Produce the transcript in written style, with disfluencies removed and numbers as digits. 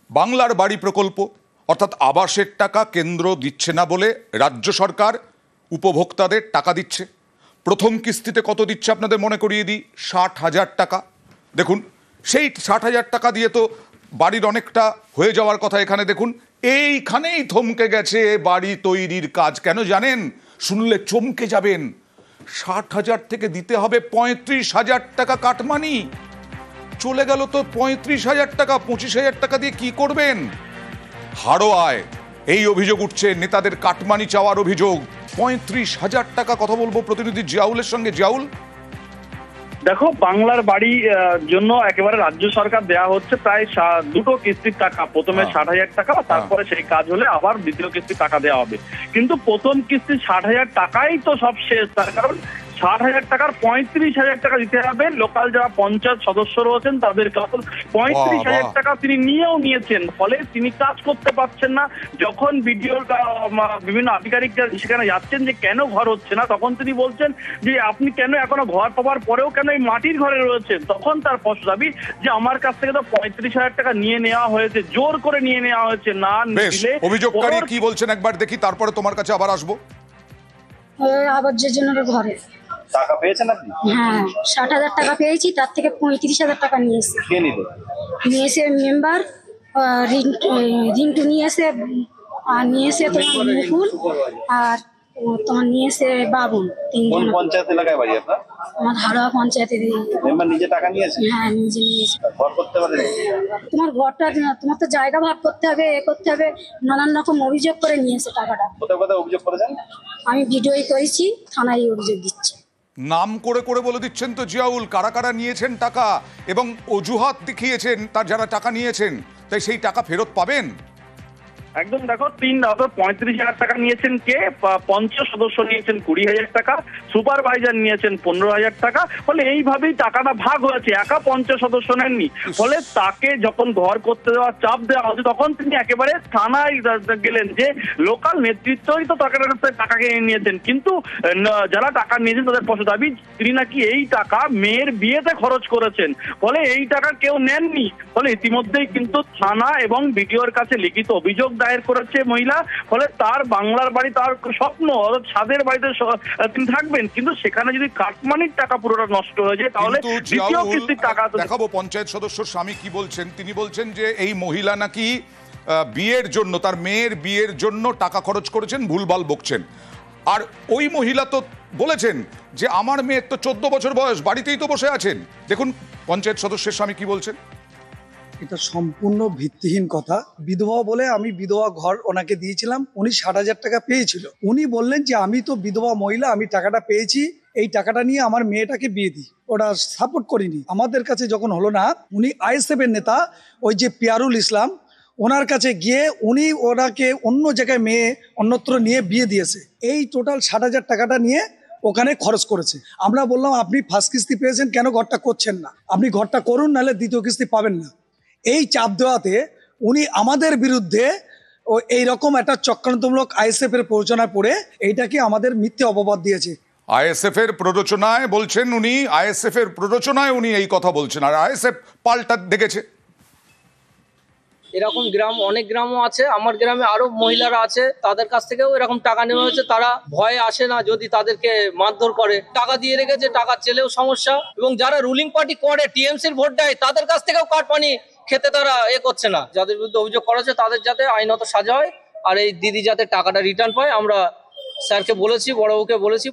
বাংলার বাড়ি প্রকল্প অর্থাৎ আবাসের টাকা কেন্দ্র দিচ্ছে না বলে রাজ্য সরকার উপভোক্তাদের টাকা দিচ্ছে। প্রথম কিস্তিতে কত দিচ্ছে আপনাদের মনে করিয়ে দিই, 60,000 টাকা। দেখুন, সেই 60,000 টাকা দিয়ে তো বাড়ির অনেকটা হয়ে যাওয়ার কথা। এখানে দেখুন, এইখানেই থমকে গেছে বাড়ি তৈরির কাজ। কেন জানেন? শুনলে চমকে যাবেন। 60,000 থেকে দিতে হবে 35,000 টাকা কাটমানি। চলে গেল তো 35,000 টাকা। 25,000 টাকা দিয়ে কি করবেন? হাড়োয়ায় এই অভিযোগ উঠছে, নেতাদের কাটমানি চাওয়ার অভিযোগ। 35,000 টাকা। কথা বলবো প্রতিনিধি জিয়াউলের সঙ্গে। জিয়াউল, দেখো, বাংলার বাড়ি জন্য একেবারে রাজ্য সরকার দেয়া হচ্ছে প্রায় দুটো কিস্তির টাকা। প্রথমে 60,000 টাকা, তারপরে সেই কাজ হলে আবার দ্বিতীয় কিস্তির টাকা দেওয়া হবে। কিন্তু প্রথম কিস্তি 60,000 টাকাই তো সব শেষ। তার কারণ 60,000 টাকার 35,000 টাকা দিতে হবে। লোকাল যারা পঞ্চায়েত সদস্য রয়েছেন তাদের কাছে 35,000 টাকা তিনি নিয়েছেন। ফলে তিনি কাজ করতে পারছেন না। যখন বিডিওর বিভিন্ন আধিকারিকরা সেখানে যাচ্ছেন যে কেন ঘর হচ্ছে না, তখন তিনি বলছেন যে আপনি কেন এখনো ঘর পাওয়ার পরেও কেন এই মাটির ঘরে রয়েছেন। তখন তার স্পষ্ট দাবি যে আমার কাছ থেকে তো 35,000 টাকা নিয়ে নেওয়া হয়েছে, জোর করে নিয়ে নেওয়া হয়েছে। না দিলে অভিযোগকারী কি বলছেন একবার দেখি, তারপরে তোমার কাছে আবার আসবো। আবার যে জন্য ঘরে টাকা পেয়েছেন আপনি? হ্যাঁ, 60,000 টাকা পেয়েছি, তার থেকে 35,000 টাকা নিয়েছে। কে নিল? নিয়েছে মেম্বার রিন্টু নিয়েছে, আর নিয়েছে তোমার মুকুল, আর তোমার নিয়েছে বাবুল। কোন তিনজন। পঞ্চায়েত এলাকায় বাড়ি আপনার? আমার হাড়োয়া পঞ্চায়েতে। মেম্বার নিজে টাকা নিয়েছে? হ্যাঁ, নিজে নিয়েছে। ঘর করতে পারে? তোমার ঘরটা, তোমার তো জায়গা ভাগ করতে হবে, এ করতে হবে, নানান রকম অভিযোগ করে নিয়েছে টাকাটা। কোথায় কোথায় অভিযোগ করেছেন? আমি ভিডিওই করেছি, থানায় অভিযোগ দিচ্ছি। নাম করে করে বলে দিচ্ছেন তো জিয়াউল, কারা কারা নিয়েছেন টাকা এবং অজুহাত দেখিয়েছেন তার যারা টাকা নিয়েছেন, তাই সেই টাকা ফেরত পাবেন। একদম। দেখো, 35,000 টাকা নিয়েছেন কে? পঞ্চায়েত সদস্য নিয়েছেন 20,000 টাকা, সুপারভাইজার নিয়েছেন 15,000 টাকা। ফলে এইভাবেই টাকাটা ভাগ হয়েছে, একা পঞ্চায়েত সদস্য নেননি। ফলে তাকে যখন ঘর করতে দেওয়ার চাপ দেওয়া হচ্ছে, তখন তিনি একেবারে থানায় গেলেন যে লোকাল নেতৃত্বই তো টাকা কিনে নিয়েছেন। কিন্তু যারা টাকা নিয়েছেন তাদের স্পষ্ট দাবি তিনি নাকি এই টাকা মেয়ের বিয়েতে খরচ করেছেন। ফলে এই টাকা কেউ নেননি। ফলে ইতিমধ্যেই কিন্তু থানা এবং বিডিওর কাছে লিখিত অভিযোগ দায়ের করেছে মহিলা। ফলে তার বাংলার বাড়ি, তার স্বপ্ন, ছাদের বাড়িতে তিনি থাকবেন, কিন্তু সেখানে যদি কাটমানির টাকা পুরোটা নষ্ট হয়ে যায় তাহলে দ্বিতীয় কিস্তির টাকা দেখাবো। পঞ্চায়েত সদস্য স্বামী কি বলছেন, তিনি বলছেন যে এই মহিলা নাকি বিয়ের জন্য, তার মেয়ের বিয়ের জন্য টাকা খরচ করেছেন, ভুলভাল বকছেন। আর ওই মহিলা তো বলেছেন যে আমার মেয়ের তো 14 বছর বয়স, বাড়িতেই তো বসে আছেন। দেখুন পঞ্চায়েত সদস্যের স্বামী কি বলছেন। এটা সম্পূর্ণ ভিত্তিহীন কথা। বিধবা বলে আমি বিধবা ঘর ওনাকে দিয়েছিলাম, উনি 60,000 টাকা পেয়েছিল। উনি বললেন যে আমি তো বিধবা মহিলা, আমি টাকাটা পেয়েছি, এই টাকাটা নিয়ে আমার মেয়েটাকে বিয়ে দিই। ওটা সাপোর্ট করিনি। আমাদের কাছে যখন হলো না, উনি আইএসএফ এর নেতা ওই যে পিয়ারুল ইসলাম, ওনার কাছে গিয়ে উনি ওনাকে অন্য জায়গায় মেয়ে অন্যত্র নিয়ে বিয়ে দিয়েছে। এই টোটাল 60,000 টাকাটা নিয়ে ওখানে খরচ করেছে। আমরা বললাম আপনি ফার্স্ট কিস্তি পেয়েছেন, কেন ঘরটা করছেন না? আপনি ঘরটা করুন, নাহলে দ্বিতীয় কিস্তি পাবেন না। এই চাপ দেওয়াতে উনি আমাদের বিরুদ্ধে এইরকম একটা চক্রান্তমূলক আইএসএফ এর প্ররোচনায় পড়ে এইটাকে আমাদের মিথ্যে অপবাদ দিয়েছে। আইএসএফ এর প্ররোচনায় বলছেন উনি, আইএসএফ এর প্ররোচনায় উনি এই কথা বলছেন, আর আইএসএফ পাল্টা দেখেছে। এরকম গ্রাম, অনেক গ্রামও আছে, আমার গ্রামে আরো মহিলারা আছে, তাদের কাছ থেকেও এরকম টাকা নেওয়া হয়েছে। তারা ভয়ে আসে না যদি তাদেরকে মারধর করে। টাকা দিয়ে রেখেছে, টাকা চেলেও সমস্যা। এবং যারা রুলিং পার্টি করে, টিএমসির ভোট দেয়, তাদের কাছ থেকেও কাটমানি খেতে তারা করছে না। যাদের বিরুদ্ধে অভিযোগ করা হচ্ছে তাদের যাতে আইনত সাজা হয়, আর এই দিদি যাতে টাকাটা রিটার্ন পায়। আমরা স্যারকে বলেছি, বড়বাবুকে বলেছি।